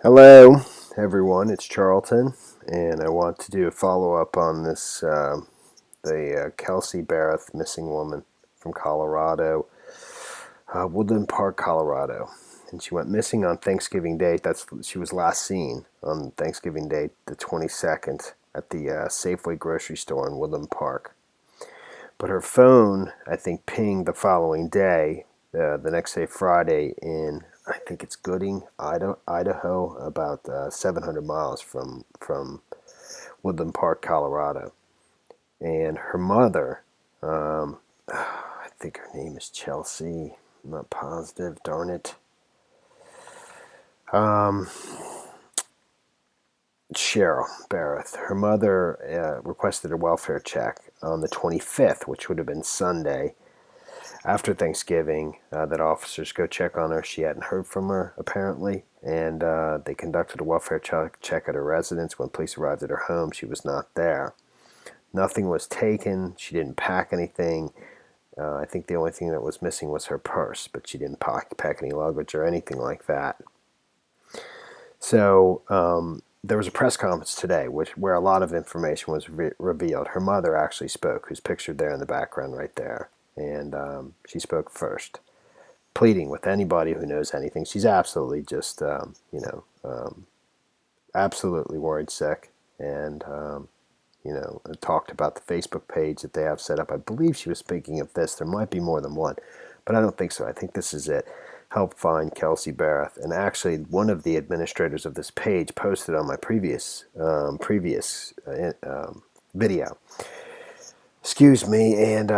Hello, everyone. It's Charlton, and I want to do a follow-up on this the Kelsey Berreth missing woman from Colorado, Woodland Park, Colorado, and she went missing on Thanksgiving Day. She was last seen on Thanksgiving Day, the 22nd, at the Safeway grocery store in Woodland Park. But her phone, I think, pinged the following day, the next day, Friday, in I think it's Gooding, Idaho, about 700 miles from Woodland Park, Colorado. And her mother, I think her name is Chelsea. I'm not positive. Darn it. Um, Cheryl Berreth. Her mother requested a welfare check on the 25th, which would have been Sunday, after Thanksgiving, that officers go check on her. She hadn't heard from her, apparently, and they conducted a welfare check at her residence. When police arrived at her home, she was not there. Nothing was taken. She didn't pack anything. I think the only thing that was missing was her purse, but she didn't pack any luggage or anything like that. So there was a press conference today where a lot of information was revealed. Her mother actually spoke, who's pictured there in the background right there. And she spoke first, pleading with anybody who knows anything. She's absolutely just, absolutely worried sick. And, talked about the Facebook page that they have set up. I believe she was speaking of this. There might be more than one, but I don't think so. I think this is it. Help find Kelsey Berreth. And actually, one of the administrators of this page posted on my previous video. Excuse me, and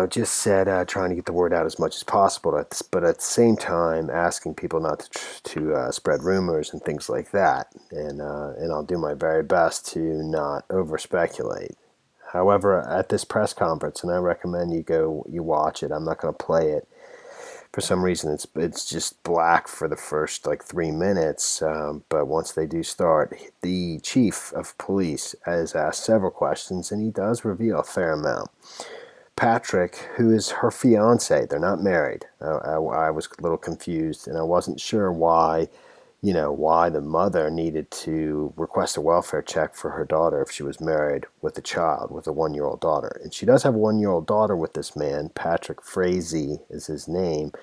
just said trying to get the word out as much as possible, but at the same time asking people not to spread rumors and things like that. And I'll do my very best to not over speculate. However, at this press conference, and I recommend you watch it. I'm not going to play it. For some reason, it's just black for the first like 3 minutes. But once they do start, the chief of police has asked several questions, and he does reveal a fair amount. Patrick, who is her fiance, they're not married. I was a little confused, and I wasn't sure why the mother needed to request a welfare check for her daughter if she was married with a child, with a 1-year-old daughter. And she does have a 1-year-old daughter with this man. Patrick Frazee is his name.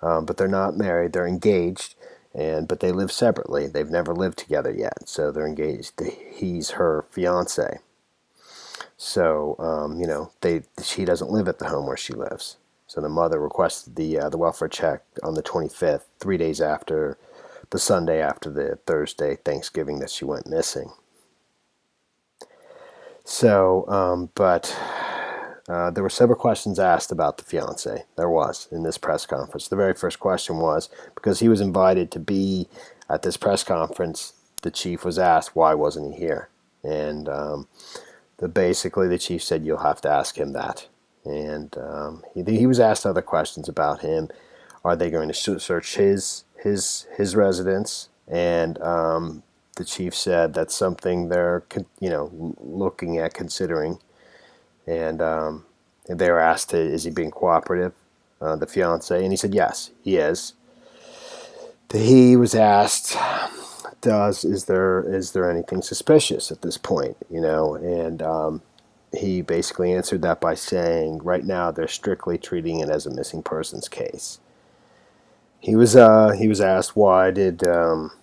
But they're not married. They're engaged, but they live separately. They've never lived together yet, so they're engaged. He's her fiance. So, she doesn't live at the home where she lives. So the mother requested the welfare check on the 25th, 3 days after the Sunday after the Thursday Thanksgiving that she went missing. So, but there were several questions asked about the fiance. There was in this press conference. The very first question was, because he was invited to be at this press conference, the chief was asked why wasn't he here, and basically the chief said you'll have to ask him that. And he was asked other questions about him. Are they going to search his residence? And the chief said that's something they're looking at, considering. And they were asked, is he being cooperative, the fiance? And he said yes, he is. He was asked, is there anything suspicious at this point? And he basically answered that by saying, right now they're strictly treating it as a missing persons case. He was asked why did Patrick,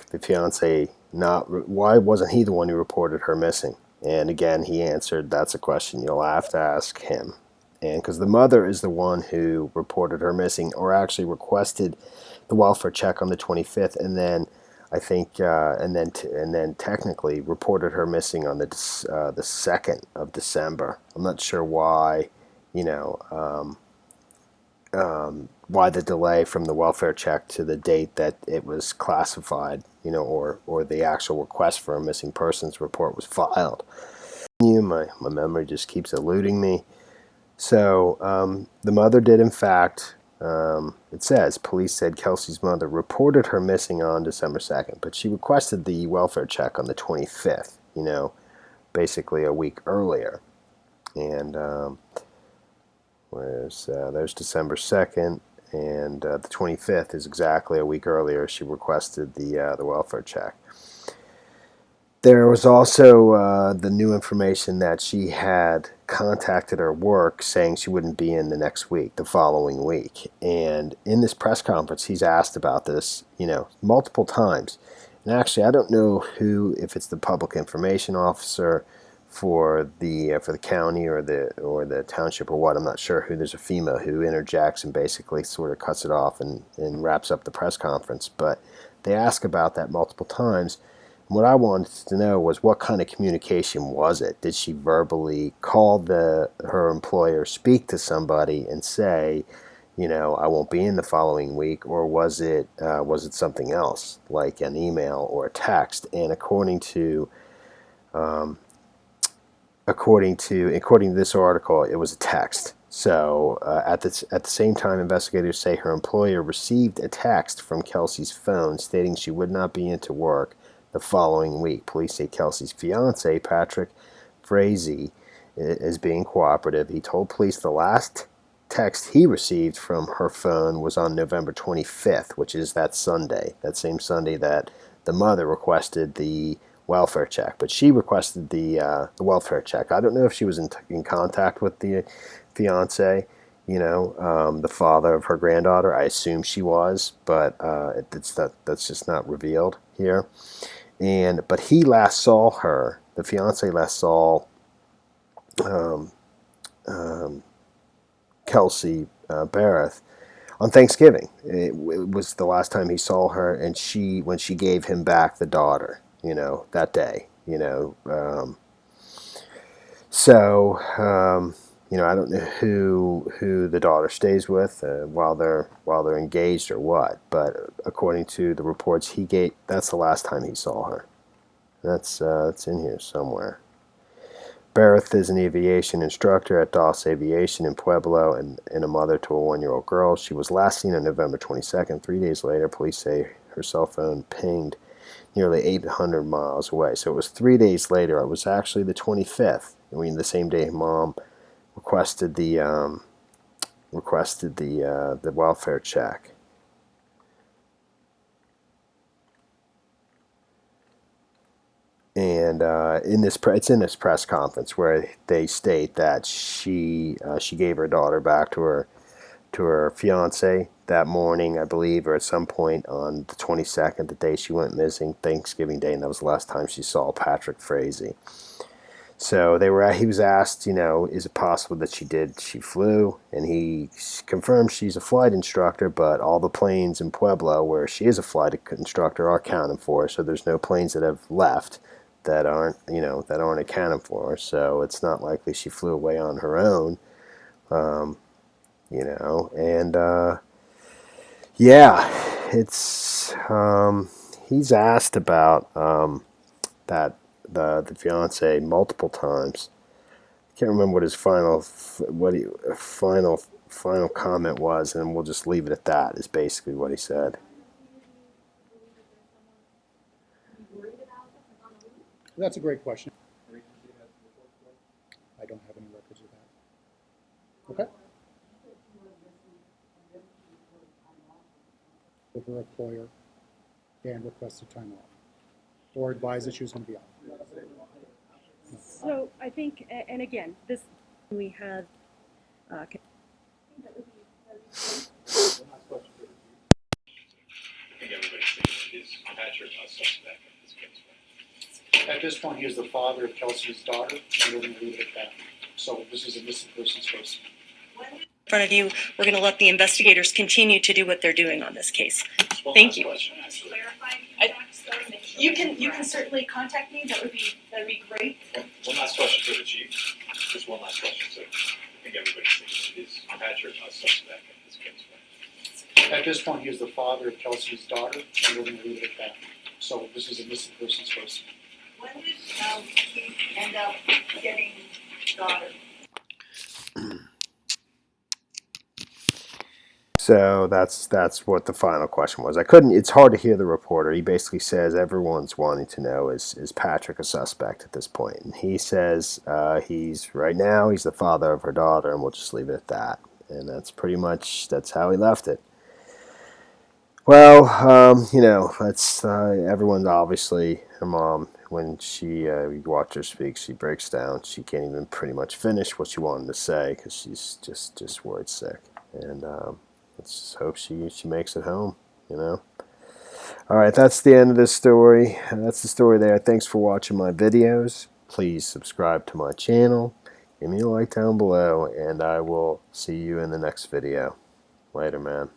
the fiance, why wasn't he the one who reported her missing? And again, he answered, that's a question you'll have to ask him. And because the mother is the one who reported her missing, or actually requested the welfare check on the 25th, and then I think, and then technically reported her missing on the 2nd of December. I'm not sure why, why the delay from the welfare check to the date that it was classified, or the actual request for a missing persons report was filed. My memory just keeps eluding me. So the mother did, in fact, it says, police said Kelsey's mother reported her missing on December 2nd, but she requested the welfare check on the 25th, basically a week earlier. And there's December 2nd, and the 25th is exactly a week earlier she requested the welfare check. There was also the new information that she had contacted her work saying she wouldn't be in the next week, the following week. And in this press conference, he's asked about this, multiple times. And actually, I don't know who, if it's the public information officer for the county or the township or what. I'm not sure who. There's a female who interjects and basically sort of cuts it off and wraps up the press conference. But they ask about that multiple times. What I wanted to know was what kind of communication was it? Did she verbally call her employer, speak to somebody, and say, I won't be in the following week, or was it something else like an email or a text? And according to this article, it was a text. So at the same time, investigators say her employer received a text from Kelsey's phone stating she would not be into work the following week. Police say Kelsey's fiance, Patrick Frazee, is being cooperative. He told police the last text he received from her phone was on November 25th, which is that Sunday, that same Sunday that the mother requested the welfare check. But she requested the welfare check. I don't know if she was in contact with the fiance, the father of her granddaughter. I assume she was, but that's just not revealed here. But he last saw her. The fiance last saw Kelsey Berreth on Thanksgiving. It was the last time he saw her, and when she gave him back the daughter, that day, So, I don't know who the daughter stays with while they're engaged or what, but according to the reports that's the last time he saw her. That's in here somewhere. Berreth is an aviation instructor at Doss Aviation in Pueblo and a mother to a 1-year-old girl. She was last seen on November 22nd. 3 days later, police say her cell phone pinged nearly 800 miles away. So it was 3 days later. It was actually the 25th. The same day mom requested the welfare check. And it's in this press conference where they state that she gave her daughter back to her fiance that morning, I believe, or at some point on the 22nd, the day she went missing, Thanksgiving Day, and that was the last time she saw Patrick Frazee. So he was asked, is it possible that she flew? And he confirmed she's a flight instructor, but all the planes in Pueblo where she is a flight instructor are accounted for, so there's no planes that have left that aren't accounted for. So it's not likely she flew away on her own, it's he's asked about that the fiance multiple times. I can't remember what his final comment was, and we'll just leave it at that. Is basically what he said. That's a great question. I don't have any records of that. Okay. With her employer and requested time off, or advised that she was going to be off. So I think, and again, we have. I think everybody's thinking, is Patrick a suspect in this case? At this point, he is the father of Kelsey's daughter, and we're going to leave it at that. So this is a missing persons case. In front of you, we're going to let the investigators continue to do what they're doing on this case. Thank you. You can certainly contact me. That'd be great. One last question for the chief. Just one last question, sir. I think everybody's thinking, is Patrick a suspect in this case? At this point, he is the father of Kelsey's daughter, and we're going to leave it at that. So this is a missing persons case. When did he end up getting daughter? So that's what the final question was. It's hard to hear the reporter. He basically says everyone's wanting to know, is Patrick a suspect at this point? And he says he's the father of her daughter, and we'll just leave it at that. And that's how he left it. Well, you know, that's everyone's obviously her mom. When you watch her speak, she breaks down. She can't even pretty much finish what she wanted to say because she's just worried sick. And let's just hope she makes it home. You know. All right, that's the end of this story. That's the story there. Thanks for watching my videos. Please subscribe to my channel. Give me a like down below, and I will see you in the next video. Later, man.